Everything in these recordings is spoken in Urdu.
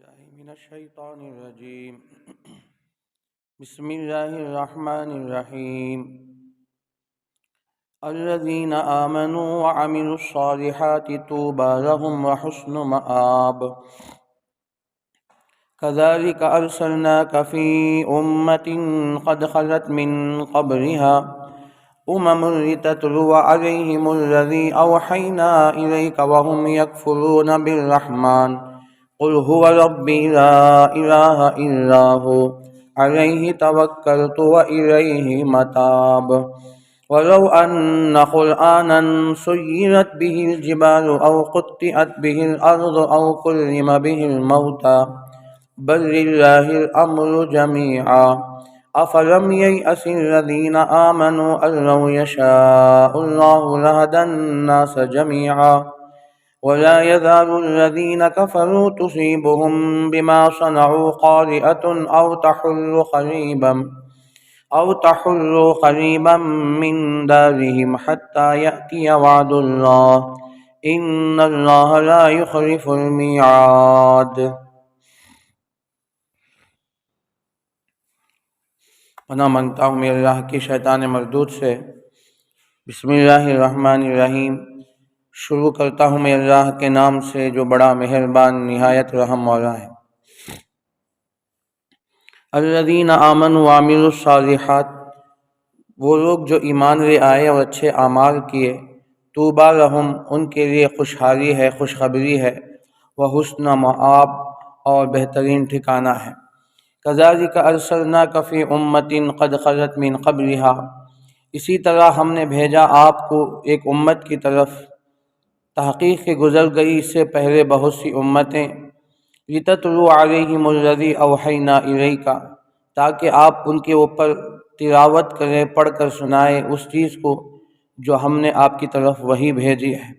بالله من الشيطان الرجيم بسم الله الرحمن الرحيم الذين آمنوا وعملوا الصالحات طوبى لهم وحسن مآب كذلك أرسلناك في أمة قد خلت من قبلها لتتلو عليهم الذي أوحينا إليك وهم يكفرون بالرحمن قل هو ربي لا إله إلا هو عليه توكلت وإليه متاب ولو أن قرآنا سيرت به الجبال أو قطعت به الأرض أو كلم به الموتى بل لله الأمر جميعا أفلم ييأس الذين آمنوا أن لو يشاء الله لهدى الناس جميعا ولا يزال الذين كفروا تصيبهم بما صنعوا قارئة أو تحل قريبا من دارهم حتى يأتي وعد الله إن الله لا يخلف الميعاد۔ پناہ مانگتا ہوں میرے اللہ کی شیطان مردود سے۔ بسم اللہ الرحمن الرحیم، شروع کرتا ہوں میرے اللہ کے نام سے جو بڑا مہربان نہایت رحم والا ہے۔ الذین آمنوا وعملوا الصالحات، وہ لوگ جو ایمان لے آئے اور اچھے اعمال کیے، طوبیٰ لہم، ان کے لیے خوشحالی ہے، خوشخبری ہے، وحسن مآب، اور بہترین ٹھکانہ ہے۔ کذالک ارسلناک فی امۃ قد خلت من قبلہا، اسی طرح ہم نے بھیجا آپ کو ایک امت کی طرف، تحقیق کہ گزر گئی اس سے پہلے بہت سی امتیں، لتتلو علیہم الذی اوحینا الیک، تاکہ آپ ان کے اوپر تلاوت کریں، پڑھ کر سنائیں اس چیز کو جو ہم نے آپ کی طرف وحی بھیجی ہے۔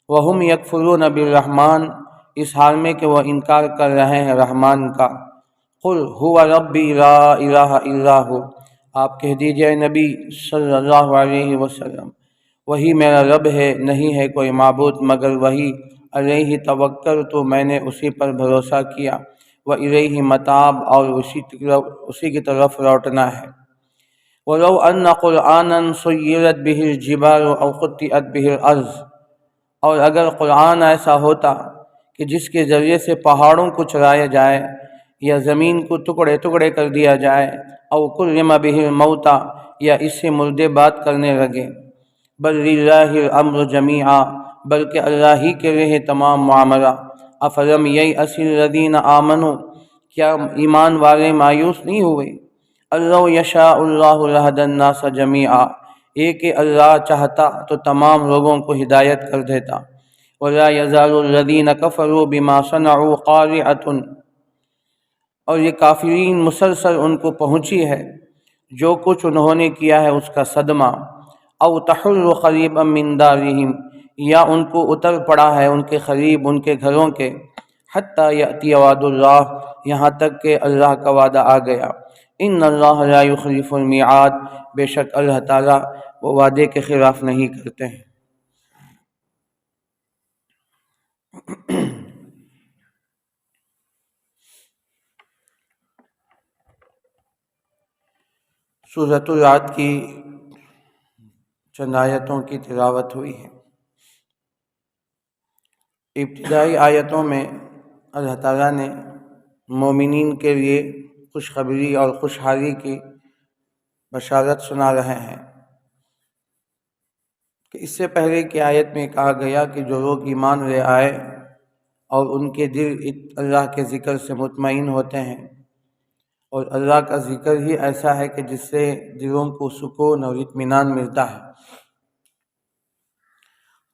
وہم یکفرون بالرحمن، اس حال میں کہ وہ انکار کر رہے ہیں رحمان کا۔ قل هو ربی لا الہ الا ہو، آپ کہہ دیجئے نبی صلی اللہ علیہ وسلم، وہی میرا رب ہے، نہیں ہے کوئی معبود مگر وہی، علیہ توکلت، میں نے اسی پر بھروسہ کیا، وإلیہ متاب، اور اسی کی طرف لوٹنا ہے۔ وَلَوْ أَنَّ قُرْآنًا سُيِّرَتْ بِهِ الْجِبَالُ أَوْ قُطِّعَتْ بِهِ الْأَرْضُ، اور اگر قرآن ایسا ہوتا کہ جس کے ذریعے سے پہاڑوں کو چلایا جائے یا زمین کو ٹکڑے ٹکڑے کر دیا جائے، او کلم بہ الموتى، یا اس سے مردے بات کرنے لگے، بل للہ الامر جمیعا، بلکہ اللہ ہی کے لیے تمام معاملہ۔ افلم ییأس الذین آمنوا، کیا ایمان والے مایوس نہیں ہوئے؟ ان لو یشاء اللہ لہدی الناس جمیعا، یہ کہ اللہ چاہتا تو تمام لوگوں کو ہدایت کر دیتا۔ ولا یزال الذین کفروا بما صنعوا قارعۃ، اور یہ کافرین مسلسل ان کو پہنچی ہے جو کچھ انہوں نے کیا ہے اس کا صدمہ۔ او تحل قریبا من دارہم، یا ان کو اتر پڑا ہے ان کے قریب ان کے گھروں کے، حتی یأتی وعد اللہ، یہاں تک کہ اللہ کا وعدہ آ گیا۔ ان اللہ لا یخلف المیعاد، بے شک اللہ تعالیٰ وہ وعدے کے خلاف نہیں کرتے ہیں۔ سورۃ الرعد کی چند آیتوں کی تلاوت ہوئی ہے۔ ابتدائی آیتوں میں اللہ تعالیٰ نے مومنین کے لیے خوشخبری اور خوشحالی کی بشارت سنا رہے ہیں کہ اس سے پہلے کی آیت میں کہا گیا کہ جو لوگ ایمان لے آئے اور ان کے دل اللہ کے ذکر سے مطمئن ہوتے ہیں، اور اللہ کا ذکر ہی ایسا ہے کہ جس سے دلوں کو سکون اور اطمینان ملتا ہے۔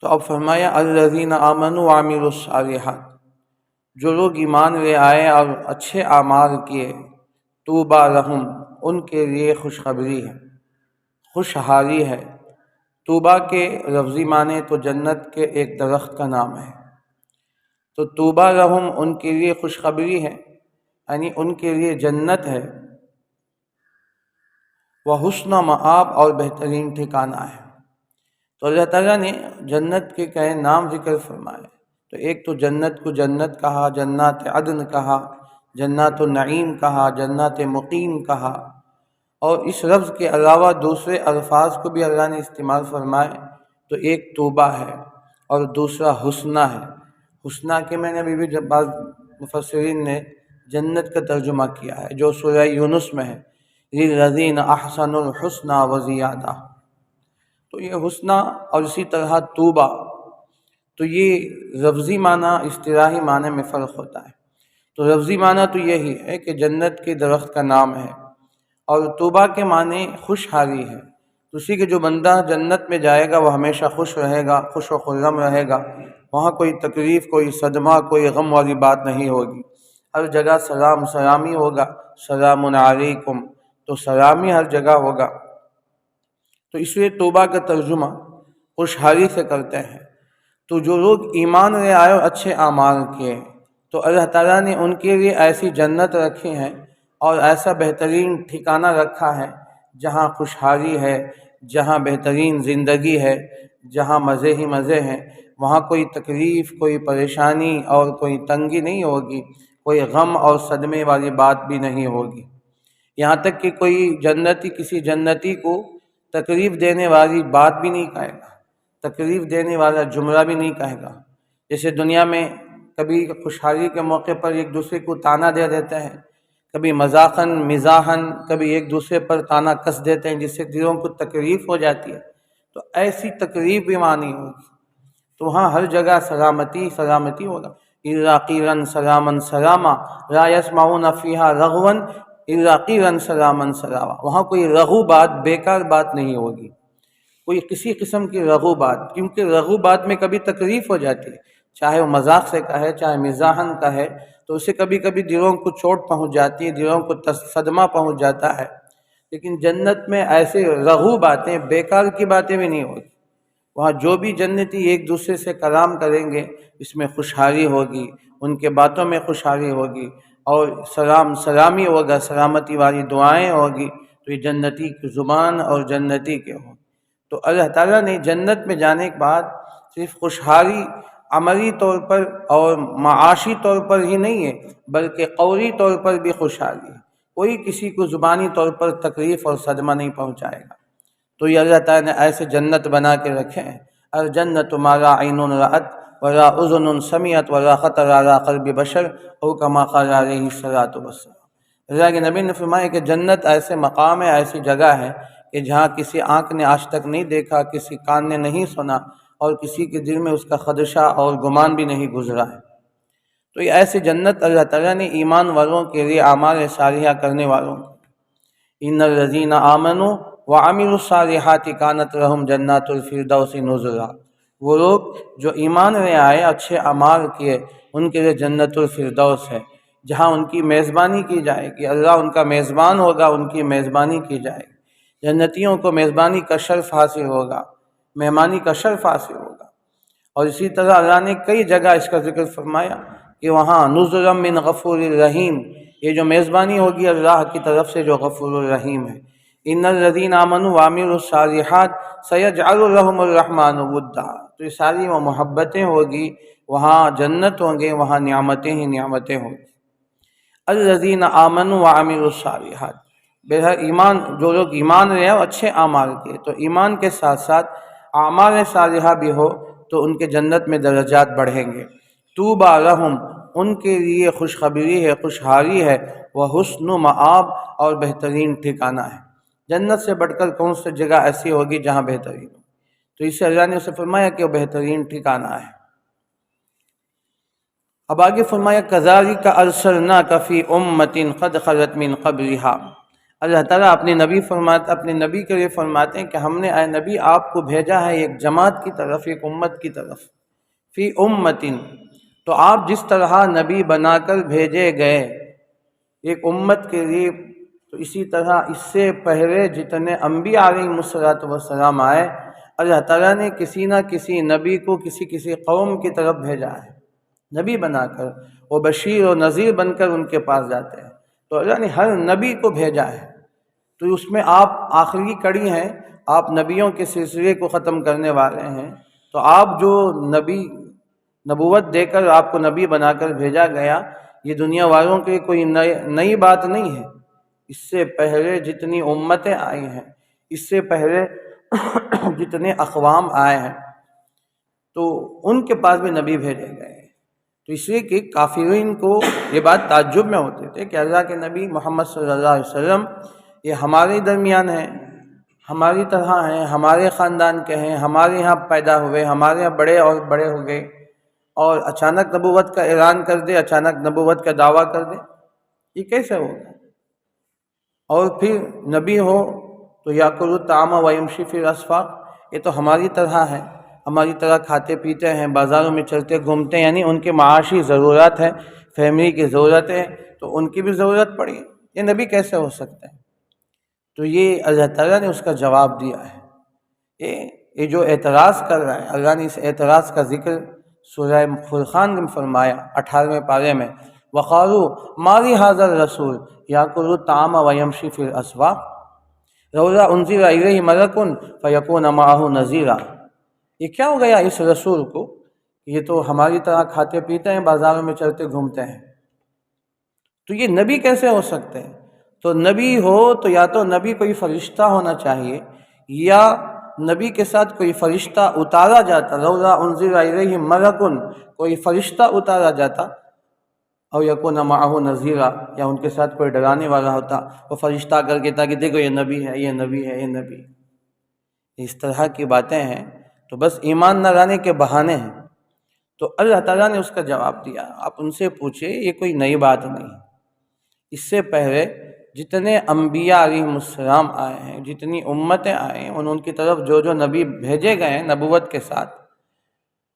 تو اب فرمایا الذین آمنوا وعملوا الصالحات، جو لوگ ایمان لے آئے اور اچھے اعمال کیے، طوبیٰ لہم، ان کے لیے خوشخبری ہے، خوشحالی ہے۔ طوبیٰ کے لفظی معنی تو جنت کے ایک درخت کا نام ہے، تو طوبیٰ لہم ان کے لیے خوشخبری ہے، یعنی ان کے لیے جنت ہے، وحسن مآب، اور بہترین ٹھکانہ ہے۔ تو اللہ تعالیٰ نے جنت کے کئی نام ذکر فرمائے، تو تو ایک تو جنت کو جنت کہا، جنات عدن کہا، جنات النعیم کہا، جنات مقیم کہا، اور اس لفظ کے علاوہ دوسرے الفاظ کو بھی اللہ نے استعمال فرمائے، تو ایک توبہ ہے اور دوسرا حسنہ ہے۔ حسنہ کے میں نے بھی جب بعض مفسرین نے جنت کا ترجمہ کیا ہے، جو سورہ یونس میں ہے، للذین احسنوا الحسنى وزیادہ۔ تو یہ حسنہ اور اسی طرح توبہ، تو یہ لفظی معنی اصطلاحی معنی میں فرق ہوتا ہے۔ تو لفظی معنی تو یہی ہے کہ جنت کے درخت کا نام ہے، اور توبہ کے معنی خوشحالی ہے۔ تو اسی کے جو بندہ جنت میں جائے گا وہ ہمیشہ خوش رہے گا، خوش و خرم رہے گا، وہاں کوئی تکلیف، کوئی صدمہ، کوئی غم والی بات نہیں ہوگی، ہر جگہ سلام سلامی ہوگا، سلام علیکم، تو سلامی ہر جگہ ہوگا۔ تو اس لیے توبہ کا ترجمہ خوشحالی سے کرتے ہیں۔ تو جو لوگ ایمان لے آئے اور اچھے اعمال کیے، تو اللہ تعالیٰ نے ان کے لیے ایسی جنت رکھی ہیں اور ایسا بہترین ٹھکانہ رکھا ہے جہاں خوشحالی ہے، جہاں بہترین زندگی ہے، جہاں مزے ہی مزے ہیں، وہاں کوئی تکلیف، کوئی پریشانی اور کوئی تنگی نہیں ہوگی، کوئی غم اور صدمے والی بات بھی نہیں ہوگی۔ یہاں تک کہ کوئی جنتی کسی جنتی کو تکلیف دینے والی بات بھی نہیں کہے گا، تکلیف دینے والا جملہ بھی نہیں کہے گا۔ جیسے دنیا میں کبھی خوشحالی کے موقع پر ایک دوسرے کو تانا دے دیتے ہیں، کبھی مذاقاً مزاحاً کبھی ایک دوسرے پر تانا کس دیتے ہیں، جس سے دلوں کو تکلیف ہو جاتی ہے، تو ایسی تکلیف بھی مانی ہوگی۔ تو وہاں ہر جگہ سلامتی سلامتی ہوگا۔ اِذَا قِيلًا سَلَامًا سَلَامًا لَا يَسْمَعُونَ فِيهَا لَغْوًا اِذَا قِيلًا سَلَامًا سَلَامًا۔ وہاں کوئی لغو بات، بیکار بات نہیں ہوگی، کوئی کسی قسم کی لغو بات، کیونکہ لغو بات میں کبھی تکلیف ہو جاتی ہے، چاہے وہ مذاق سے کہے، چاہے مزاحاً کہے، تو اسے کبھی کبھی دلوں کو چوٹ پہنچ جاتی ہے، دلوں کو صدمہ پہنچ جاتا ہے۔ لیکن جنت میں ایسے لغو باتیں، بیکار کی باتیں بھی نہیں ہوگی۔ وہاں جو بھی جنتی ایک دوسرے سے کلام کریں گے، اس میں خوشحالی ہوگی، ان کے باتوں میں خوشحالی ہوگی، اور سلام سلامی ہوگا، سلامتی والی دعائیں ہوگی، تو یہ جنتی کی زبان اور جنتی کے ہوں۔ تو اللہ تعالیٰ نے جنت میں جانے کے بعد صرف خوشحالی عملی طور پر اور معاشی طور پر ہی نہیں ہے، بلکہ قولی طور پر بھی خوشحالی ہے۔ کوئی کسی کو زبانی طور پر تکلیف اور صدمہ نہیں پہنچائے گا۔ تو یہ اللہ تعالیٰ نے ایسے جنت بنا کے رکھے ہیں۔ الجنت ما لا عین رأت ولا اذن سمعت ولا خطر علی قلب بشر، او کما قال علیہ الصلوۃ والسلام۔ اللہ کے نبی نے فرمایا کہ جنت ایسے مقام ہے، ایسی جگہ ہے کہ جہاں کسی آنکھ نے آج تک نہیں دیکھا، کسی کان نے نہیں سنا، اور کسی کے دل میں اس کا خدشہ اور گمان بھی نہیں گزرا ہے۔ تو یہ ایسی جنت اللہ تعالیٰ نے ایمان والوں کے لیے، اعمال صالحہ کرنے والوں کو، ان الذین آمنوا وعملوا الصالحات کانت لہم جنات الفردوس نزلا۔ وہ لوگ جو ایمان لے آئے، اچھے اعمال کیے، ان کے لیے جنت الفردوس ہے، جہاں ان کی میزبانی کی جائے گی، اللہ ان کا میزبان ہوگا، ان کی میزبانی کی جائے گی۔ جنتیوں کو میزبانی کا شرف حاصل ہوگا، مہمانی کا شرف حاصل ہوگا۔ اور اسی طرح اللہ نے کئی جگہ اس کا ذکر فرمایا کہ وہاں نزلا من غفور الرحیم، یہ جو میزبانی ہوگی اللہ کی طرف سے جو غفور الرحیم ہے۔ ان الذین آمنوا وعملوا الصالحات سیجعل لهم الرحمن ودا۔ تو یہ ساری وہ محبتیں ہوگی، وہاں جنت ہوں گے، وہاں نعمتیں ہی نعمتیں ہوں گی۔ الذین آمنوا وعملوا الصالحات، بہرحال ایمان، جو لوگ ایمان لے آئے اچھے اعمال کیے، تو ایمان کے ساتھ ساتھ اعمال صالحہ بھی ہو تو ان کے جنت میں درجات بڑھیں گے۔ طوبی لہم، ان کے لیے خوشخبری ہے، خوشحالی ہے، وحسن مآب، اور بہترین ٹھکانہ ہے۔ جنت سے بڑھ کر کون سی جگہ ایسی ہوگی جہاں بہترین ہو؟ تو اس سے اللہ نے اسے فرمایا کہ وہ بہترین ٹھکانہ ہے۔ اب آگے فرمایا کذالک ارسلناک فی امۃ قد خلت من قبلہا۔ اللہ تعالیٰ اپنے نبی کے لیے فرماتے ہیں کہ ہم نے اے نبی آپ کو بھیجا ہے ایک جماعت کی طرف، ایک امت کی طرف، فی امۃ۔ تو آپ جس طرح نبی بنا کر بھیجے گئے ایک امت کے لیے، تو اسی طرح اس سے پہلے جتنے انبیاء علیہ الصلوۃ والسلام آئے، اللہ تعالیٰ نے کسی نہ کسی نبی کو کسی قوم کی طرف بھیجا ہے نبی بنا کر، وہ بشیر و نذیر بن کر ان کے پاس جاتے ہیں۔ تو اللہ نے ہر نبی کو بھیجا ہے، تو اس میں آپ آخری کڑی ہیں، آپ نبیوں کے سلسلے کو ختم کرنے والے ہیں۔ تو آپ جو نبی نبوت دے کر آپ کو نبی بنا کر بھیجا گیا، یہ دنیا والوں کے کوئی نئی بات نہیں ہے۔ اس سے پہلے جتنی امتیں آئی ہیں، اس سے پہلے جتنے اقوام آئے ہیں، تو ان کے پاس بھی نبی بھیجے گئے۔ تو اس لیے کہ کافرین کو یہ بات تعجب میں ہوتے تھے کہ اللہ کے نبی محمد صلی اللہ علیہ وسلم یہ ہمارے درمیان ہیں، ہماری طرح ہیں، ہمارے خاندان کے ہیں، ہمارے یہاں پیدا ہوئے، ہمارے یہاں بڑے اور بڑے ہو گئے، اور اچانک نبوت کا اعلان کر دے، اچانک نبوت کا دعویٰ کر دے، یہ کیسے ہوگا؟ اور پھر نبی ہو تو یاکل الطعام ویمشی فی الاسواق، یہ تو ہماری طرح ہے، ہماری طرح کھاتے پیتے ہیں، بازاروں میں چلتے گھومتے ہیں، یعنی ان کے معاشی ضرورت ہے، فیملی کی ضرورت ہے، تو ان کی بھی ضرورت پڑی، یہ نبی کیسے ہو سکتے ہیں؟ تو یہ اللہ تعالیٰ نے اس کا جواب دیا ہے۔ یہ جو اعتراض کر رہا ہے، اللہ نے اس اعتراض کا ذکر سورہ فرقان میں فرمایا 18ویں پارے میں، وَقَالُوا مَا لِهَٰذَا الرَّسُولِ يَأْكُلُ الطَّعَامَ وَيَمْشِي فِي الْأَسْوَاقِ لَوْلَا أُنزِلَ إِلَيْهِ مَلَكٌ فَيَكُونَ مَعَهُ نَذِيرًا۔ یہ کیا ہو گیا اس رسول کو؟ یہ تو ہماری طرح کھاتے پیتے ہیں، بازاروں میں چلتے گھومتے ہیں، تو یہ نبی کیسے ہو سکتے ہیں؟ تو نبی ہو تو یا تو نبی کوئی فرشتہ ہونا چاہیے، یا نبی کے ساتھ کوئی فرشتہ اتارا جاتا، لولا انزل الیہ ملک، کوئی فرشتہ اتارا جاتا، او یکون معہ نذیرا، یا ان کے ساتھ کوئی ڈرانے والا ہوتا، وہ فرشتہ کر کے تاکہ دیکھو یہ نبی ہے، یہ نبی ہے، یہ نبی۔ اس طرح کی باتیں ہیں تو بس ایمان نہ لانے کے بہانے ہیں۔ تو اللہ تعالیٰ نے اس کا جواب دیا، آپ ان سے پوچھیں، یہ کوئی نئی بات نہیں۔ اس سے پہلے جتنے انبیاء علیہ السلام آئے ہیں، جتنی امتیں آئے ہیں، ان کی طرف جو جو نبی بھیجے گئے ہیں نبوت کے ساتھ،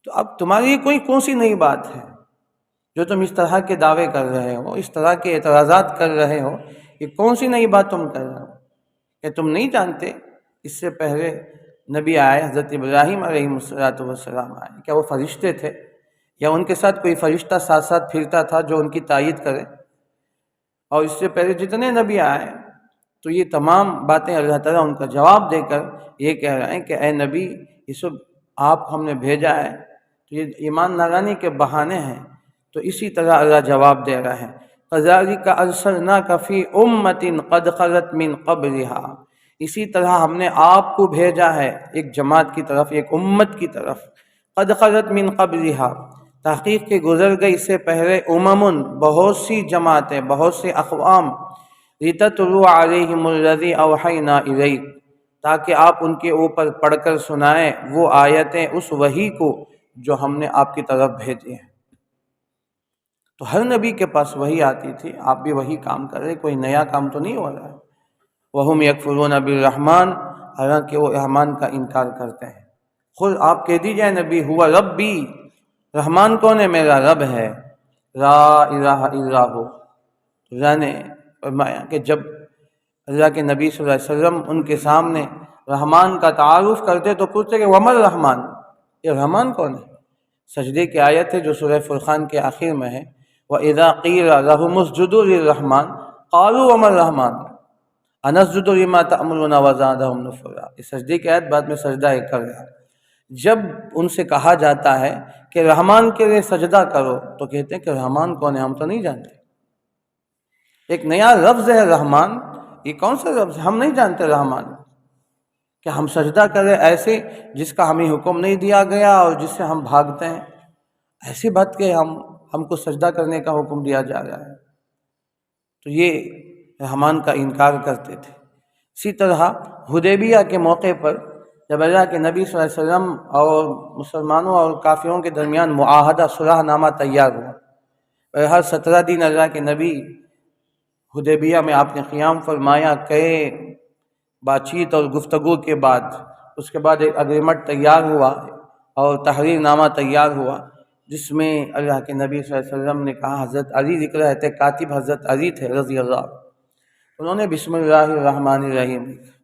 تو اب تمہاری کوئی کون سی نئی بات ہے جو تم اس طرح کے دعوے کر رہے ہو، اس طرح کے اعتراضات کر رہے ہو؟ یہ کون سی نئی بات تم کر رہے ہو؟ کہ تم نہیں جانتے اس سے پہلے نبی آئے، حضرت ابراہیم علیہ السلام آئے، کیا وہ فرشتے تھے؟ یا ان کے ساتھ کوئی فرشتہ ساتھ ساتھ پھرتا تھا جو ان کی تائید کرے؟ اور اس سے پہلے جتنے نبی آئے، تو یہ تمام باتیں اللہ تعالیٰ ان کا جواب دے کر یہ کہہ رہے ہیں کہ اے نبی، یہ سب آپ ہم نے بھیجا ہے، تو یہ ایمان نہ لانے کے بہانے ہیں۔ تو اسی طرح اللہ جواب دے رہا ہے، كَذَلِكَ أَرْسَلْنَاكَ فِي أُمَّةٍ قَدْ خَلَتْ مِن قَبْلِهَا، اسی طرح ہم نے آپ کو بھیجا ہے ایک جماعت کی طرف، ایک امت کی طرف، قَدْ خَلَتْ مِن قَبْلِهَا، تحقیق کے گزر گئی اس سے پہلے، اممن، بہت سی جماعتیں، بہت سے اقوام، لِتَتْلُوَ عَلَيْهِمُ الَّذِي أَوْحَيْنَا إِلَيْكَ، تاکہ آپ ان کے اوپر پڑھ کر سنائیں وہ آیتیں، اس وحی کو جو ہم نے آپ کی طرف بھیجی ہیں۔ تو ہر نبی کے پاس وحی آتی تھی، آپ بھی وہی کام کر رہے، کوئی نیا کام تو نہیں ہو رہا ہے۔ وَهُمْ يَكْفُرُونَ بِالرَّحْمَٰنِ، حالانکہ وہ رحمان کا انکار کرتے ہیں۔ خود آپ کہہ دیجئے نبی، ہوا ربی، رحمان کون ہے؟ میرا رب ہے، لا الہ الا ہو۔ اللہ نے فرمایا کہ جب اللہ کے نبی صلی اللہ علیہ وسلم ان کے سامنے رحمان کا تعارف کرتے تو پوچھتے کہ وما الرحمن، یہ رحمان کون ہے؟ سجدے کی آیت ہے جو سورہ فرقان کے آخر میں ہے، وَإِذَا قِيلَ لَهُمُ اسْجُدُوا لِلرَّحْمَٰنِ قَالُوا وَمَا الرَّحْمَٰنُ أَنَسْجُدُ لِمَا تَأْمُرُنَا وَزَادَهُمْ نُفُورًا۔ یہ سجدے کی آیت بعد میں سجدہ کر رہا۔ جب ان سے کہا جاتا ہے کہ رحمان کے لیے سجدہ کرو تو کہتے ہیں کہ رحمان کون ہے، ہم تو نہیں جانتے۔ ایک نیا لفظ ہے رحمان، یہ کون سا لفظ ہے؟ ہم نہیں جانتے رحمان، کہ ہم سجدہ کریں ایسے جس کا ہمیں حکم نہیں دیا گیا اور جس سے ہم بھاگتے ہیں، ایسی بات کہ ہم کو سجدہ کرنے کا حکم دیا جا رہا ہے۔ تو یہ رحمان کا انکار کرتے تھے۔ اسی طرح حدیبیہ کے موقع پر جب اللہ کے نبی صلی اللہ علیہ وسلم اور مسلمانوں اور کافروں کے درمیان معاہدہ صلح نامہ تیار ہوا، ہر 17 دن اللہ کے نبی حدیبیہ میں آپ نے قیام فرمایا، کئی بات چیت اور گفتگو کے بعد اس کے بعد ایک اگریمنٹ تیار ہوا اور تحریر نامہ تیار ہوا، جس میں اللہ کے نبی صلی اللہ علیہ وسلم نے کہا، حضرت علی ذکر ہے، کاتب حضرت علی تھے رضی اللہ، انہوں نے بسم اللہ الرحمن الرحیم لکھا۔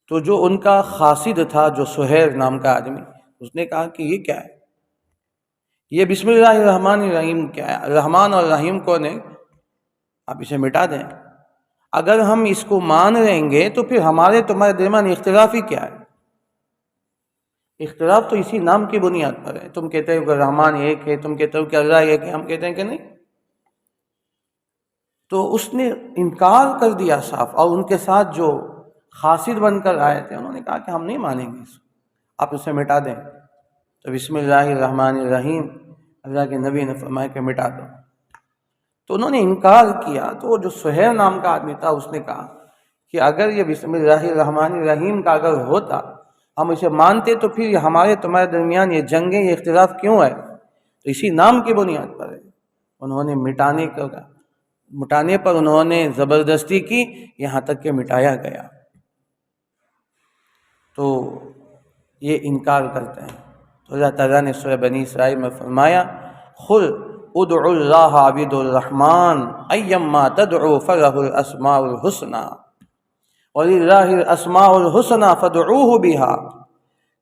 تو جو ان کا قاصد تھا، جو سہیل نام کا آدمی، اس نے کہا کہ یہ کیا ہے، یہ بسم اللہ الرحمن الرحیم کیا ہے؟ رحمان اور رحیم کون ہے؟ آپ اسے مٹا دیں۔ اگر ہم اس کو مان لیں گے تو پھر ہمارے تمہارے درمیان اختلاف ہی کیا ہے؟ اختلاف تو اسی نام کی بنیاد پر ہے. تم کہتے ہو کہ رحمان ایک ہے، تم کہتے ہو کہ اللہ ایک ہے، ہم کہتے ہیں کہ نہیں. تو اس نے انکار کر دیا صاف، اور ان کے ساتھ جو خاصر بن کر آئے تھے انہوں نے کہا کہ ہم نہیں مانیں گے اس کو، آپ اسے مٹا دیں. تو بسم اللہ الرحمن الرحیم اللہ کے نبی نے فرمایا کہ مٹا دو. تو انہوں نے انکار کیا. تو وہ جو سہیل نام کا آدمی تھا اس نے کہا کہ اگر یہ بسم اللہ الرحمن الرحیم کا اگر ہوتا، ہم اسے مانتے، تو پھر ہمارے تمہارے درمیان یہ جنگیں، یہ اختلاف کیوں ہے؟ تو اسی نام کی بنیاد پر ہے. انہوں نے مٹانے پر انہوں نے زبردستی کی، یہاں تک کہ مٹایا گیا. تو یہ انکار کرتے ہیں. تو اللہ تعالیٰ نے سورہ بنی اسرائیل میں فرمایا قل ادعوا اللہ عبد الرحمن ایما تدعوا فلہ الاسماء الحسنی وللہ الاسماء الحسنی فادعوہ بہا.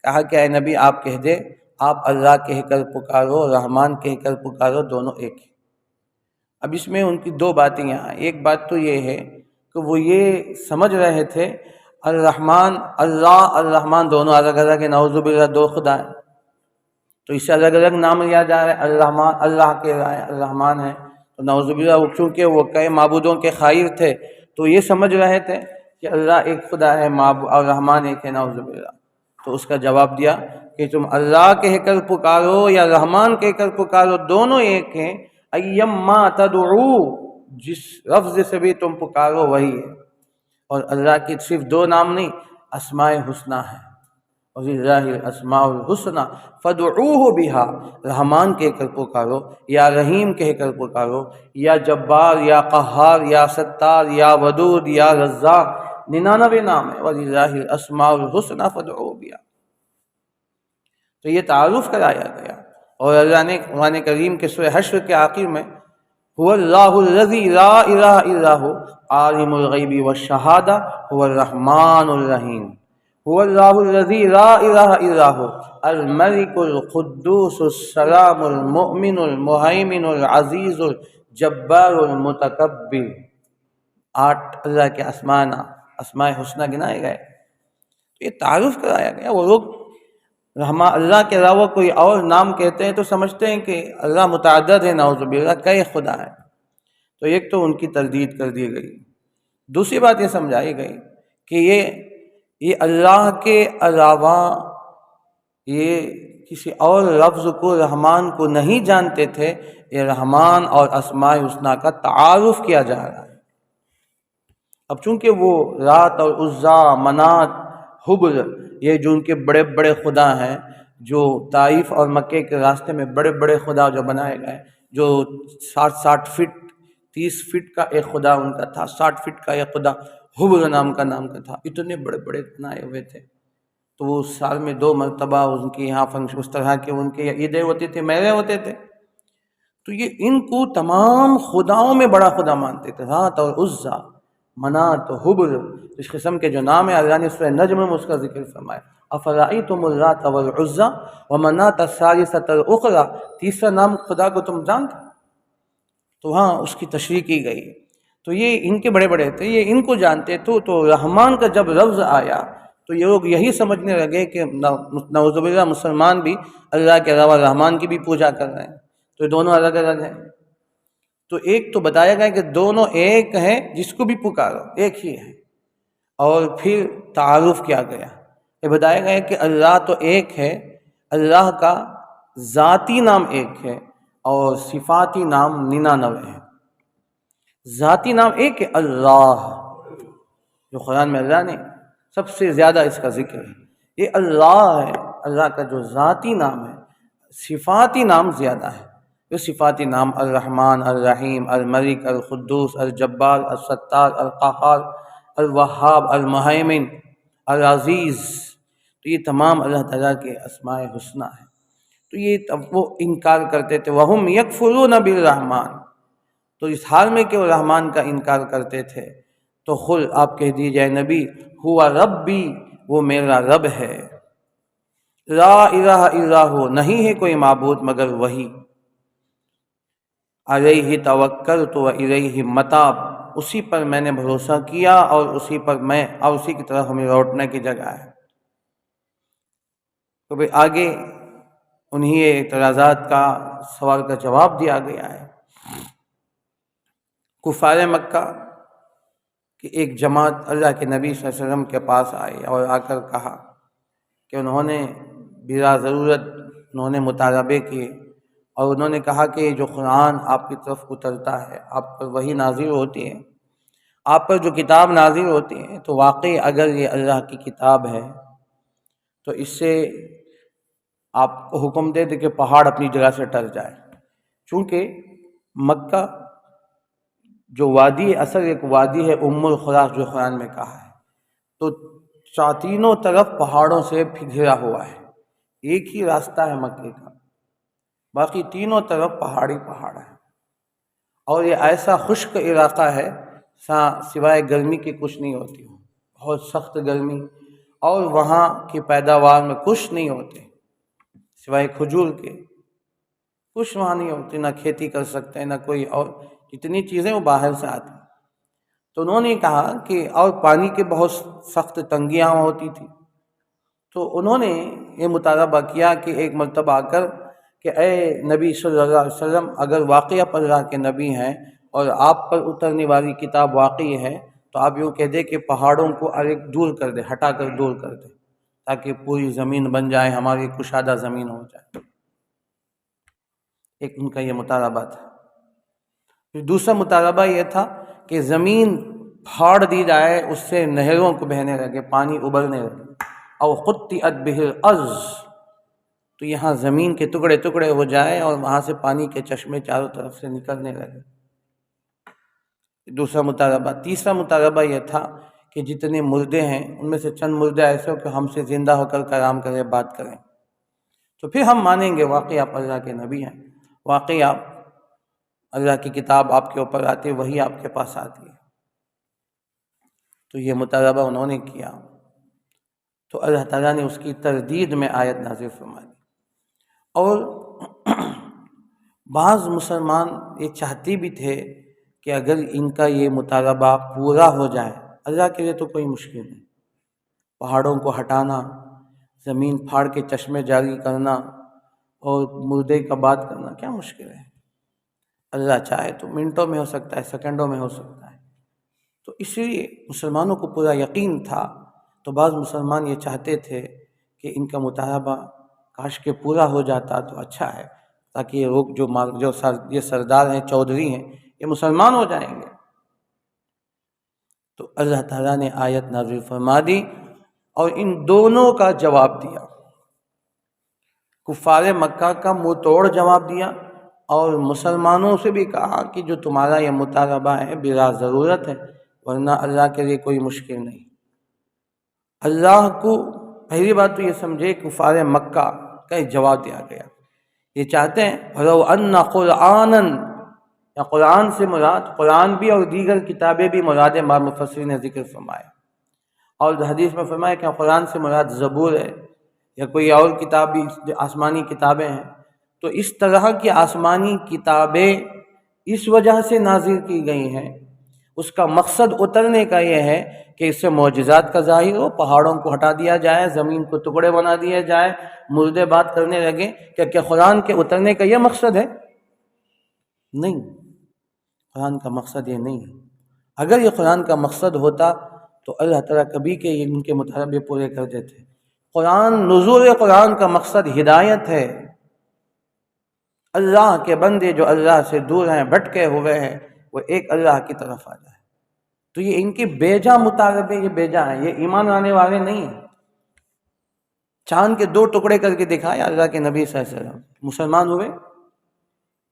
کہا کہ اے نبی آپ کہہ دے، آپ اللہ کہہ کر پکارو، رحمان کہہ کر پکارو، دونوں ایک ہیں. اب اس میں ان کی دو باتیں یہاں. ایک بات تو یہ ہے کہ وہ یہ سمجھ رہے تھے الرحمن اللہ الرحمن دونوں الگ الگ ہیں، نعوذ باللہ دو خدا ہیں. تو اس سے الگ الگ نام لیا جا رہا ہے. الرحمن اللہ کہہ رہا ہے الرحمن ہے، تو نعوذ باللہ چونکہ وہ کئی معبودوں کے خائر تھے تو یہ سمجھ رہے تھے کہ اللہ ایک خدا ہے اور رحمان ایک ہے، نعوذ باللہ. تو اس کا جواب دیا کہ تم اللہ کہہ کر پکارو یا رحمان کہہ کر پکارو، دونوں ایک ہیں. ایما تدعو، جس لفظ سے بھی تم پکارو وہی ہے. اور اللہ کی صرف دو نام نہیں، اسماء حسنہ ہے. وَلِلَّهِ الْأَسْمَاءُ الْحُسْنَى فَادْعُوهُ بِهَا، رحمان کہہ کر پکارو یا رحیم کہہ کر پکارو، یا جبار یا قہار یا ستار یا ودود یا رزاق، 99 نام ہے. وَلِلَّهِ الْأَسْمَاءُ الْحُسْنَى فَادْعُوهُ بِهَا. تو یہ تعارف کرایا گیا. اور اللہ نے قرآن کریم کے سورہ حشر کے آخر میں هو اللہ الذی لا الہ الا هو عالم الغیب والشہادہ هو الرحمن الرحیم. هو اللہ الذی لا الہ الا هو الملک القدوس السلام المؤمن المہیمن العزیز الجبار المتکبر. 8 اللہ کے اسماء حسنہ گنائے گئے. تو یہ تعارف کرایا گیا. وہ لوگ اللہ کے علاوہ کوئی اور نام کہتے ہیں تو سمجھتے ہیں کہ اللہ متعدد ہے، نعوذ باللہ کئی خدا ہے. تو ایک تو ان کی تردید کر دی گئی. دوسری بات یہ سمجھائی گئی کہ یہ اللہ کے علاوہ یہ کسی اور لفظ کو، رحمان کو نہیں جانتے تھے. یہ رحمان اور اسماء حسنہ کا تعارف کیا جا رہا ہے. اب چونکہ وہ لات اور عزیٰ، منات، حبل، یہ جو ان کے بڑے بڑے خدا ہیں، جو طائف اور مکے کے راستے میں بڑے بڑے خدا جو بنائے گئے، جو 60 فٹ 30 فٹ کا ایک خدا ان کا تھا، 60 فٹ کا ایک خدا حبل نام کا تھا. اتنے بڑے بڑے بنائے ہوئے تھے. تو وہ سال میں 2 مرتبہ ان کے یہاں فنکشن اس طرح کے ان کے عیدیں ہوتے تھے، میلے ہوتے تھے. تو یہ ان کو تمام خداؤں میں بڑا خدا مانتے تھے. لات اور عزیٰ، منات، حبل، اس قسم کے جو نام ہے اللہ نے سورہ نجم میں اس کا ذکر فرمایا. افرأیتم اللات والعزیٰ ومناۃ الثالثۃ الاخری، تیسرا نام خدا کو تم جانتے؟ تو ہاں اس کی تشریح کی گئی. تو یہ ان کے بڑے بڑے تھے، یہ ان کو جانتے تھے. تو رحمان کا جب لفظ آیا تو یہ لوگ یہی سمجھنے لگے کہ نعوذ باللہ مسلمان بھی اللہ کے علاوہ رحمان کی بھی پوجا کر رہے ہیں. تو یہ دونوں الگ الگ ہیں. تو ایک تو بتایا گیا کہ دونوں ایک ہیں، جس کو بھی پکارو ایک ہی ہے. اور پھر تعارف کیا گیا، یہ بتایا گیا کہ اللہ تو ایک ہے، اللہ کا ذاتی نام ایک ہے اور صفاتی نام 99 ہے. ذاتی نام ایک ہے اللہ، جو قرآن میں اللہ نے سب سے زیادہ اس کا ذکر ہے، یہ اللہ ہے، اللہ کا جو ذاتی نام ہے. صفاتی نام زیادہ ہے. جو صفاتی نام الرحمن، الرحیم، الملک، القدوس، الجبار، الستار، القہار، الوہاب، المہیمن، العزیز، تو یہ تمام اللہ تعالیٰ کے اسماء حسنہ ہیں. تو یہ وہ انکار کرتے تھے. وہم یکفرون بالرحمن، تو اس حال میں کہ وہ رحمان کا انکار کرتے تھے تو قل آپ کہہ دیجئے نبی ہوا ربی، وہ میرا رب ہے. لا الہ الا ہو، نہیں ہے کوئی معبود مگر وہی. علیہ توکلت و الیہ متاب، اسی پر میں نے بھروسہ کیا اور اسی کی طرف ہمیں لوٹنے کی جگہ ہے. تو بھئی آگے انہی اعتراضات کا سوال کا جواب دیا گیا ہے۔ کفار مکہ کہ ایک جماعت اللہ کے نبی صلی اللہ علیہ وسلم کے پاس آئی اور آ کر کہا کہ انہوں نے بلا ضرورت انہوں نے مطالبے کیے، اور انہوں نے کہا کہ جو قرآن آپ کی طرف اترتا ہے، آپ پر وحی نازل ہوتی ہے، آپ پر جو کتاب نازل ہوتی ہے، تو واقعی اگر یہ اللہ کی کتاب ہے تو اس سے آپ کو حکم دے کہ پہاڑ اپنی جگہ سے ٹل جائے۔ چونکہ مکہ جو وادی اصل ایک وادی ہے ام القرا جو قرآن میں کہا ہے، تو تینوں طرف پہاڑوں سے گھرا ہوا ہے، ایک ہی راستہ ہے مکے کا، باقی تینوں طرف پہاڑی پہاڑ ہے، اور یہ ایسا خشک علاقہ ہے سوائے گرمی کی کچھ نہیں ہوتی، بہت سخت گرمی، اور وہاں کی پیداوار میں کچھ نہیں ہوتے سوائے کھجور کے، کچھ وہاں نہیں ہوتی، نہ کھیتی کر سکتے نہ کوئی، اور جتنی چیزیں وہ باہر سے آتی۔ تو انہوں نے کہا کہ اور پانی کی بہت سخت تنگیاں ہوتی تھی، تو انہوں نے یہ مطالبہ کیا کہ ایک مرتبہ آ کر کہ اے نبی صلی اللہ علیہ وسلم، اگر واقعہ پر اللہ کے نبی ہیں اور آپ پر اترنے والی کتاب واقعی ہے، تو آپ یوں کہہ دیں کہ پہاڑوں کو ایک دور کر دے، ہٹا کر دور کر دے، تاکہ پوری زمین بن جائے، ہماری کشادہ زمین ہو جائے۔ ایک ان کا یہ مطالبہ تھا۔ پھر دوسرا مطالبہ یہ تھا کہ زمین پھاڑ دی جائے، اس سے نہروں کو بہنے لگے، پانی ابلنے لگے، او قطعت بہ الارض، تو یہاں زمین کے ٹکڑے ٹکڑے ہو جائے اور وہاں سے پانی کے چشمے چاروں طرف سے نکلنے لگے۔ دوسرا مطالبہ۔ تیسرا مطالبہ یہ تھا کہ جتنے مردے ہیں ان میں سے چند مردے ایسے ہو کہ ہم سے زندہ ہو کر کلام کریں، بات کریں، تو پھر ہم مانیں گے واقعی آپ اللہ کے نبی ہیں، واقعی آپ اللہ کی کتاب آپ کے اوپر آتی ہے، وہی آپ کے پاس آتی ہے۔ تو یہ مطالبہ انہوں نے کیا، تو اللہ تعالیٰ نے اس کی تردید میں آیت نازل فرما دی۔ اور بعض مسلمان یہ چاہتے بھی تھے کہ اگر ان کا یہ مطالبہ پورا ہو جائے، اللہ کے لیے تو کوئی مشکل نہیں، پہاڑوں کو ہٹانا، زمین پھاڑ کے چشمے جاری کرنا اور مردے کا بات کرنا کیا مشکل ہے؟ اللہ چاہے تو منٹوں میں ہو سکتا ہے، سیکنڈوں میں ہو سکتا ہے۔ تو اس لیے مسلمانوں کو پورا یقین تھا، تو بعض مسلمان یہ چاہتے تھے کہ ان کا مطالبہ کاش کے پورا ہو جاتا تو اچھا ہے، تاکہ یہ لوگ جو یہ سردار ہیں، چودھری ہیں، یہ مسلمان ہو جائیں گے۔ تو اللہ تعالیٰ نے آیت نازل فرما دی اور ان دونوں کا جواب دیا، کفار مکہ کا منہ توڑ جواب دیا، اور مسلمانوں سے بھی کہا کہ جو تمہارا یہ مطالبہ ہے بلا ضرورت ہے، ورنہ اللہ کے لیے کوئی مشکل نہیں۔ اللہ کو پہلی بات تو یہ سمجھے کفار مکہ کا ایک جواب دیا گیا، یہ چاہتے ہیں وَلَوْ أَنَّ قُرْآنًا، یا قرآن سے مراد قرآن بھی اور دیگر کتابیں بھی مراد ہے، مفسرین نے ذکر فرمایا، اور حدیث میں فرمایا کہ قرآن سے مراد زبور ہے یا کوئی اور کتاب بھی آسمانی کتابیں ہیں، تو اس طرح کی آسمانی کتابیں اس وجہ سے نازل کی گئی ہیں، اس کا مقصد اترنے کا یہ ہے کہ اس سے معجزات کا ظاہر ہو، پہاڑوں کو ہٹا دیا جائے، زمین کو ٹکڑے بنا دیا جائے، مردے بات کرنے لگے۔ کیا قرآن کے اترنے کا یہ مقصد ہے؟ نہیں، قرآن کا مقصد یہ نہیں ہے۔ اگر یہ قرآن کا مقصد ہوتا تو اللہ تعالیٰ کبھی کے ان کے مطالبے پورے کر دیتے۔ نزول قرآن کا مقصد ہدایت ہے، اللہ کے بندے جو اللہ سے دور ہیں، بھٹکے ہوئے ہیں، وہ ایک اللہ کی طرف آ جائے۔ تو یہ ان کے بیجا مطالبے، یہ بیجا ہیں، یہ ایمان لانے والے نہیں ہیں۔ چاند کے 2 ٹکڑے کر کے دکھایا اللہ کے نبی صلی اللہ علیہ وسلم، مسلمان ہوئے؟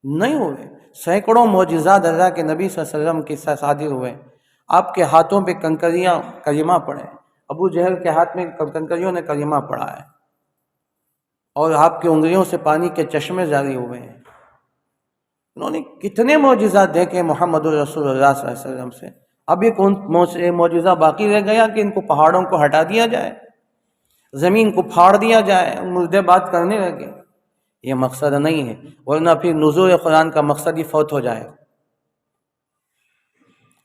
نہیں ہوئے۔ سینکڑوں معجزات اللہ کے نبی صلی اللہ علیہ وسلم کے ساتھ صادر ہوئے، آپ کے ہاتھوں پہ کنکریاں کلمہ پڑھے، ابو جہل کے ہاتھ میں کنکریوں نے کلمہ پڑھا ہے، اور آپ کی انگلیوں سے پانی کے چشمے جاری ہوئے ہیں۔ انہوں نے کتنے معجزات دیکھے محمد رسول اللہ صلی اللہ علیہ وسلم سے۔ اب یہ کون معجزہ باقی رہ گیا کہ ان کو پہاڑوں کو ہٹا دیا جائے، زمین کو پھاڑ دیا جائے، مردے بات کرنے لگے؟ یہ مقصد نہیں ہے، ورنہ پھر نزول قرآن کا مقصد ہی فوت ہو جائے۔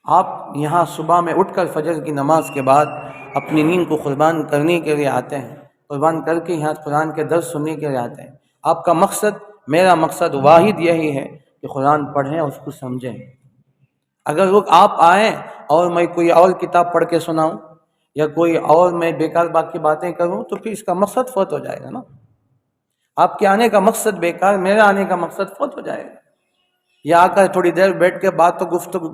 آپ یہاں صبح میں اٹھ کر فجر کی نماز کے بعد اپنی نیند کو قربان کرنے کے لیے آتے ہیں، قربان کر کے یہاں قرآن کے درس سننے کے لیے آتے ہیں۔ آپ کا مقصد، میرا مقصد واحد یہی ہے کہ قرآن پڑھیں اور اس کو سمجھیں۔ اگر لوگ آپ آئیں اور میں کوئی اور کتاب پڑھ کے سناؤں یا کوئی اور میں بیکار باقی باتیں کروں تو پھر اس کا مقصد فوت ہو جائے گا نا۔ آپ کے آنے کا مقصد بیکار، میرا آنے کا مقصد فوت ہو جائے گا۔ یا آ کر تھوڑی دیر بیٹھ کے بات تو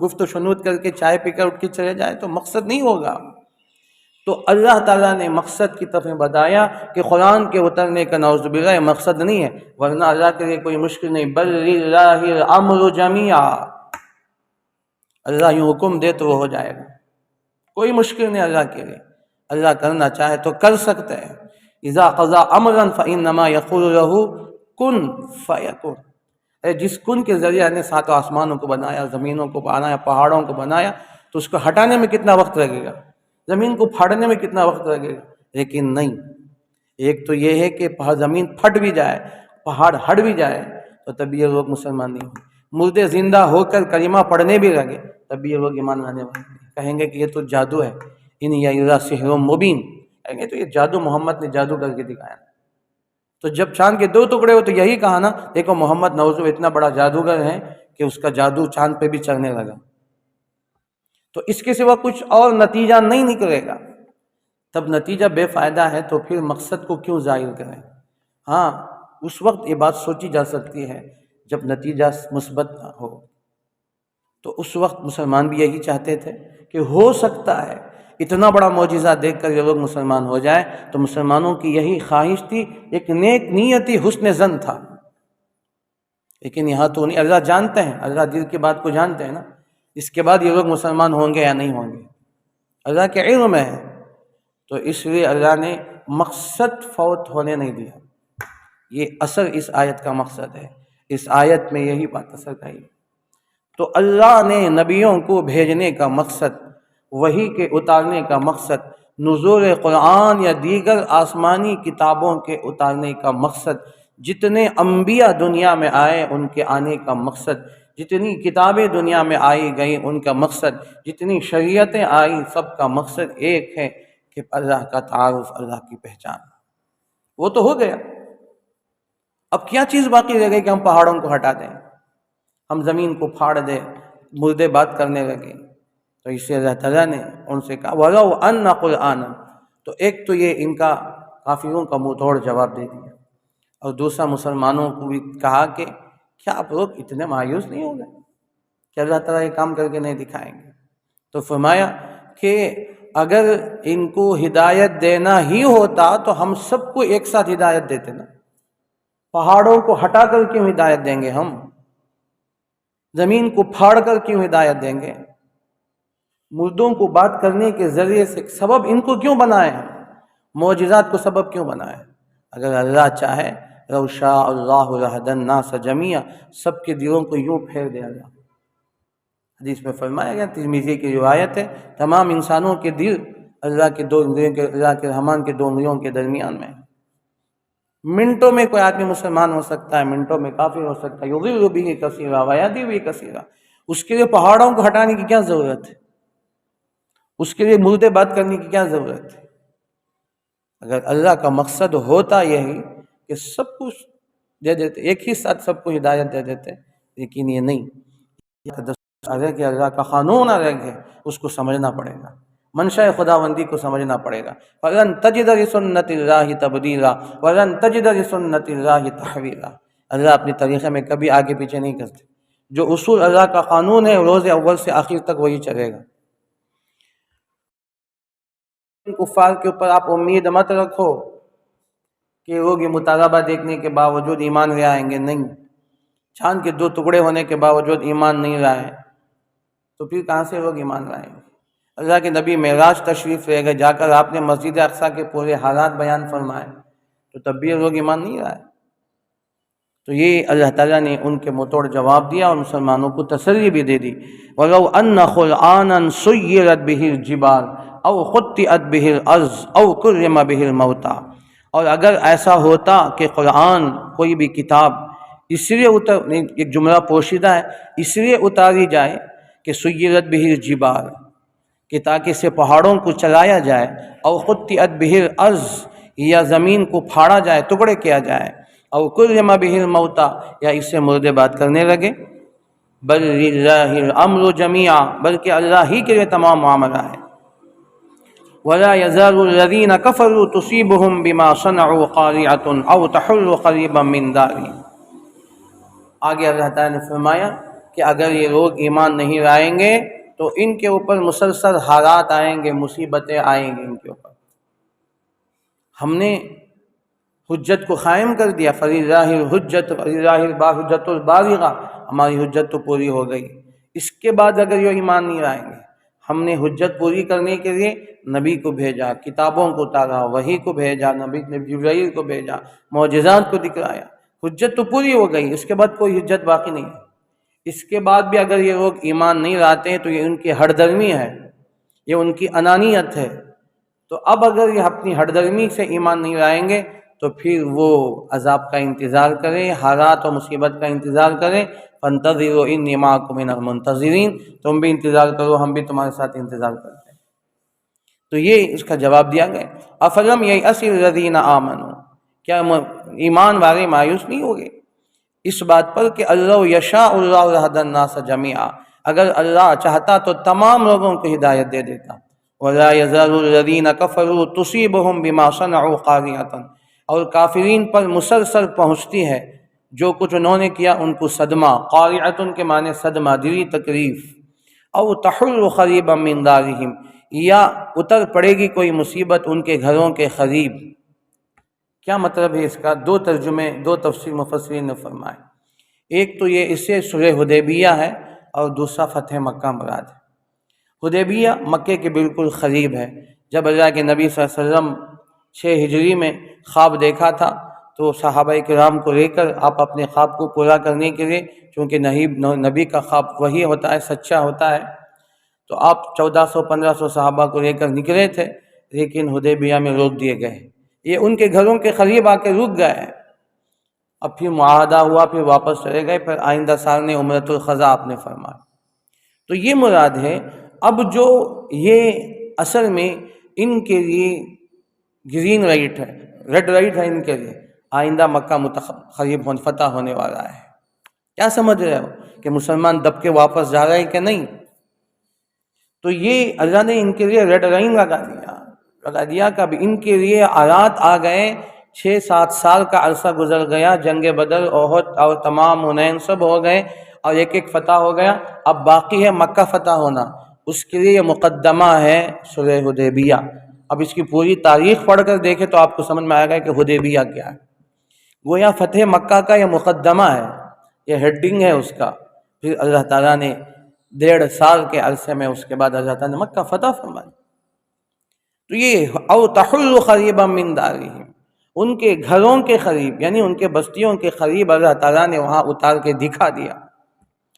گفت و شنود کر کے چائے پی کر اٹھ کے چلے جائے تو مقصد نہیں ہوگا۔ تو اللہ تعالیٰ نے مقصد کی طرف بتایا کہ قرآن کے اترنے کا نعوذ باللہ یہ مقصد نہیں ہے، ورنہ اللہ کے لیے کوئی مشکل نہیں۔ بل للہ الامر جمیعا، اللہ یوں حکم دے تو وہ ہو جائے گا، کوئی مشکل نہیں اللہ کے لیے۔ اللہ کرنا چاہے تو کر سکتے ہیں۔ اذا قضا امرا فانما یقول له کن فیکن، جس کن کے ذریعے نے ساتوں آسمانوں کو بنایا، زمینوں کو بنایا، پہاڑوں کو بنایا، تو اس کو ہٹانے میں کتنا وقت لگے گا، زمین کو پھاڑنے میں کتنا وقت لگے گا؟ لیکن نہیں، ایک تو یہ ہے کہ زمین پھٹ بھی جائے، پہاڑ ہٹ بھی جائے تو تب یہ لوگ مسلمان نہیں ہوں۔ مردے زندہ ہو کر کلمہ پڑھنے بھی لگے تب بھی یہ لوگ ایمان لانے والے نہیں، کہیں گے کہ یہ تو جادو ہے، ان یا سحر مبین، کہیں گے تو یہ جادو محمد نے جادو کر کے دکھایا۔ تو جب چاند کے 2 ٹکڑے ہو تو یہی کہا نا، دیکھو محمد نوزو اتنا بڑا جادوگر ہے کہ اس کا جادو چاند پہ بھی چلنے لگا، تو اس کے سوا کچھ اور نتیجہ نہیں نکلے گا۔ تب نتیجہ بے فائدہ ہے تو پھر مقصد کو کیوں ظاہر کریں؟ ہاں، اس وقت یہ بات سوچی جا سکتی ہے جب نتیجہ مثبت نہ ہو، تو اس وقت مسلمان بھی یہی چاہتے تھے کہ ہو سکتا ہے اتنا بڑا معجزہ دیکھ کر یہ لوگ مسلمان ہو جائیں، تو مسلمانوں کی یہی خواہش تھی، ایک نیک نیتی، حسن ظن تھا۔ لیکن یہاں تو نہیں، اللہ جانتے ہیں، اللہ دل کی بات کو جانتے ہیں نا، اس کے بعد یہ لوگ مسلمان ہوں گے یا نہیں ہوں گے، اللہ کے علم میں ہے۔ تو اس لیے اللہ نے مقصد فوت ہونے نہیں دیا۔ یہ اصل اس آیت کا مقصد ہے، اس آیت میں یہی بات اثر آئی۔ تو اللہ نے نبیوں کو بھیجنے کا مقصد، وحی کے اتارنے کا مقصد، نزول قرآن یا دیگر آسمانی کتابوں کے اتارنے کا مقصد، جتنے انبیاء دنیا میں آئے ان کے آنے کا مقصد، جتنی کتابیں دنیا میں آئی گئیں ان کا مقصد، جتنی شریعتیں آئیں سب کا مقصد ایک ہے کہ اللہ کا تعارف، اللہ کی پہچان۔ وہ تو ہو گیا، اب کیا چیز باقی رہ گئی کہ ہم پہاڑوں کو ہٹا دیں، ہم زمین کو پھاڑ دیں، مردے بات کرنے لگے؟ تو اس سے اللہ تعالیٰ نے ان سے کہا وَلَوْ أَنَّ قُرْآنًا، تو ایک تو یہ ان کا کافروں کا منہ توڑ جواب دے دیا، اور دوسرا مسلمانوں کو بھی کہا کہ کیا آپ لوگ اتنے مایوس نہیں ہو گئے کہ اللہ تعالیٰ یہ کام کر کے نہیں دکھائیں گے؟ تو فرمایا کہ اگر ان کو ہدایت دینا ہی ہوتا تو ہم سب کو ایک ساتھ ہدایت دیتے نا، پہاڑوں کو ہٹا کر کیوں ہدایت دیں گے، ہم زمین کو پھاڑ کر کیوں ہدایت دیں گے، مردوں کو بات کرنے کے ذریعے سے سبب ان کو کیوں بنائے ہیں، معجزات کو سبب کیوں بنائے؟ اگر اللہ چاہے لو شاء اللہ لہدی الناس جمیعا، سب کے دلوں کو یوں پھیر دے اللہ۔ حدیث میں فرمایا گیا، ترمذی کی روایت ہے، تمام انسانوں کے دل اللہ کے 2 انگلیوں کے، اللہ کے رحمان کے 2 انگلیوں کے درمیان میں۔ منٹوں میں کوئی آدمی مسلمان ہو سکتا ہے، منٹوں میں کافر ہو سکتا ہے، یضل بہ کثیرا ویہدی بہ کثیرا۔ اس کے لیے پہاڑوں کو ہٹانے کی کیا ضرورت ہے؟ اس کے لیے مردے بات کرنے کی کیا ضرورت ہے؟ اگر اللہ کا مقصد ہوتا یہی کہ سب کچھ دے دیتے، ایک ہی ساتھ سب کو ہدایت دے دیتے، لیکن یہ نہیں، کہ اللہ کا قانون الگ ہے، اس کو سمجھنا پڑے گا، منشاء خداوندی کو سمجھنا پڑے گا۔ فَلَن تَجِدَ لِسُنَّتِ اللَّهِ تَبْدِيلًا وَلَن تَجِدَ لِسُنَّتِ اللَّهِ تَحْوِيلًا۔ اللہ اپنے طریقے میں کبھی آگے پیچھے نہیں کرتے، جو اصول اللہ کا قانون ہے روز اول سے آخر تک وہی چلے گا۔ کفار کے اوپر آپ امید مت رکھو کہ وہ یہ مطالبہ دیکھنے کے باوجود ایمان لے آئیں گے، نہیں، چاند کے 2 ٹکڑے ہونے کے باوجود ایمان نہیں لائے تو پھر کہاں سے لوگ ایمان لائیں گے؟ اللہ کے نبی معراج تشریف لے گئے، جا کر آپ نے مسجد اقصیٰ کے پورے حالات بیان فرمائے تو تب بھی لوگ ایمان نہیں لائے۔ تو یہ اللہ تعالیٰ نے ان کے منہ توڑ جواب دیا اور مسلمانوں کو تسلی بھی دے دی۔ وَلَوْ أَنَّ قُرْآنًا سُيِّرَتْ بِهِ الْجِبَالُ أَوْ قُطِّعَتْ بِهِ الْأَرْضُ أَوْ كُلِّمَ بِهِ الْمَوْتَىٰ، اور اگر ایسا ہوتا کہ قرآن کوئی بھی کتاب اس لیے ایک جملہ پوشیدہ ہے، اس لیے اتاری جائے کہ سُيِّرَتْ بِهِ الْجِبَالُ، کہ تاکہ اسے پہاڑوں کو چلایا جائے، أَوْ قُطِّعَتْ بِهِ الْأَرْضُ، یا زمین کو پھاڑا جائے، ٹکڑے کیا جائے، او کلم بہ الموتى، یا اس سے مردے بات کرنے لگے، بل للہ الامر جمیعا، بلکہ اللہ ہی کے لیے تمام معاملہ ہے۔ ولا يزال الذين كفروا تصيبهم بما صنعوا قارعة او تحل قريبا من دارهم۔ آگے اللہ تعالیٰ نے فرمایا کہ اگر یہ لوگ ایمان نہیں لائیں گے تو ان کے اوپر مسلسل حالات آئیں گے، مصیبتیں آئیں گی ان کے اوپر۔ ہم نے حجت کو قائم کر دیا، فللہ الحجت فللہ الحجت البالغہ، ہماری حجت تو پوری ہو گئی۔ اس کے بعد اگر یہ ایمان نہیں لائیں گے، ہم نے حجت پوری کرنے کے لیے نبی کو بھیجا، کتابوں کو اتارا، وحی کو بھیجا، نبی نے جبرائیل کو بھیجا، معجزات کو دکھلایا، حجت تو پوری ہو گئی، اس کے بعد کوئی حجت باقی نہیں ہے۔ اس کے بعد بھی اگر یہ لوگ ایمان نہیں لاتے ہیں تو یہ ان کی ہردرمی ہے، یہ ان کی انانیت ہے۔ تو اب اگر یہ اپنی ہردرمی سے ایمان نہیں لائیں گے تو پھر وہ عذاب کا انتظار کریں، حالات و مصیبت کا انتظار کریں۔ فانتظروا انی معکم من المنتظرین، تم بھی انتظار کرو، ہم بھی تمہارے ساتھ انتظار کرتے ہیں۔ تو یہ اس کا جواب دیا گیا۔ افلم ییأس الذین آمنوا، کیا ایمان والے مایوس نہیں ہوگے اس بات پر کہ اللہ یشاء اللہ لہدی الناس جمیعا، اگر اللہ چاہتا تو تمام لوگوں کو ہدایت دے دیتا۔ ولا یزال الذین کفروا تصیبهم بما صنعوا قارعۃ، اور کافرین پر مسلسل پہنچتی ہے جو کچھ انہوں نے کیا ان کو صدمہ، قارعۃ کے معنی صدمہ، دلی تکلیف، او تحل قریبا من دارہم، یا اتر پڑے گی کوئی مصیبت ان کے گھروں کے قریب۔ کیا مطلب ہے اس کا؟ دو ترجمے، دو تفسیر مفسرین نے فرمائے۔ ایک تو یہ اس سے صلح حدیبیہ ہے اور دوسرا فتح مکہ مراد ہے۔ حدیبیہ مکے کے بالکل قریب ہے۔ جب اللہ کے نبی صلی اللہ علیہ وسلم 6 ہجری میں خواب دیکھا تھا تو صحابہ کرام کو لے کر آپ اپنے خواب کو پورا کرنے کے لیے، چونکہ نبی کا خواب وہی ہوتا ہے، سچا ہوتا ہے، تو آپ 1400-1500 صحابہ کو لے کر نکلے تھے، لیکن حدیبیہ میں روک دیے گئے۔ یہ ان کے گھروں کے قریب آ کے رک گئے۔ اب پھر معاہدہ ہوا، پھر واپس چلے گئے، پھر آئندہ سال نے عمرۃ القضاء آپ نے فرمایا۔ تو یہ مراد ہے۔ اب جو یہ اصل میں ان کے لیے گرین لائٹ ہے، ریڈ لائٹ ہے ان کے لیے، آئندہ مکہ قریب فتح ہونے والا ہے۔ کیا سمجھ رہے ہو کہ مسلمان دب کے واپس جا رہے ہیں کہ نہیں؟ تو یہ اللہ نے ان کے لیے ریڈ لائن لگا دیا کہ اب ان کے لیے آلات آ گئے۔ 6-7 سال کا عرصہ گزر گیا، جنگ بدر، احد اور تمام حنین سب ہو گئے اور ایک ایک فتح ہو گیا۔ اب باقی ہے مکہ فتح ہونا، اس کے لیے یہ مقدمہ ہے صلح حدیبیہ۔ اب اس کی پوری تاریخ پڑھ کر دیکھیں تو آپ کو سمجھ میں آئے گا کہ حدیبیہ کیا ہے۔ گویا فتح مکہ کا یہ مقدمہ ہے، یہ ہیڈنگ ہے اس کا۔ پھر اللہ تعالیٰ نے 1.5 سال کے عرصے میں اس کے بعد اللہ تعالیٰ نے مکہ فتح فرمائی۔ تو یہ او تحل قریبا من دارہم، ان کے گھروں کے قریب، یعنی ان کے بستیوں کے قریب اللہ تعالیٰ نے وہاں اتار کے دکھا دیا۔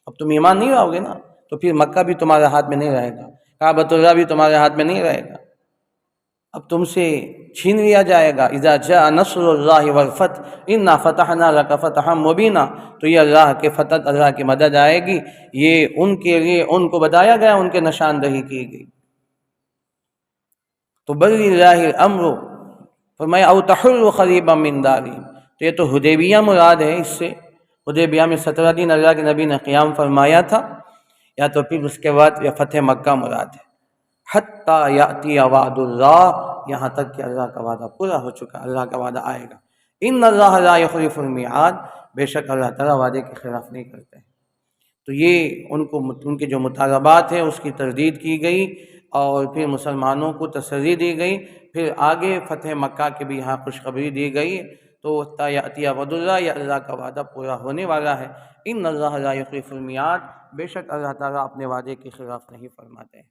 اب تم ایمان نہیں لاؤ گے نا تو پھر مکہ بھی تمہارے ہاتھ میں نہیں رہے گا، کعبۃ اللہ بھی تمہارے ہاتھ میں نہیں رہے گا، اب تم سے چھین لیا جائے گا۔ اذا جاء نصر اللہ والفتح انا فتحنا لک فتحا مبینا، تو یہ اللہ کے فتح، اللہ کی مدد آئے گی، یہ ان کے لیے ان کو بتایا گیا، ان کے نشاندہی کی گئی۔ تو بل للہ الامر، فرمایا او تحل قریبا من دارہم، تو یہ تو حدیبیہ مراد ہے۔ اس سے حدیبیہ میں 17 دن اللہ کے نبی نے قیام فرمایا تھا، یا تو پھر اس کے بعد یہ فتح مکہ مراد ہے۔ حتیٰ یأتی وعد اللہ، یہاں تک کہ اللہ کا وعدہ پورا ہو چکا، اللہ کا وعدہ آئے گا۔ ان اللہ لا یخلف المیعاد، بے شک اللہ تعالیٰ وعدے کے خلاف نہیں کرتے۔ تو یہ ان کے جو مطالبات ہیں اس کی تردید کی گئی اور پھر مسلمانوں کو تسلی دی گئی، پھر آگے فتح مکہ کی بھی یہاں خوشخبری دی گئی۔ تو حتیٰ یأتی وعد اللہ، یا اللہ کا وعدہ پورا ہونے والا ہے۔ ان اللہ لا یخلف المیعاد، بے شک اللہ تعالیٰ اپنے وعدے کے خلاف نہیں فرماتے ہیں۔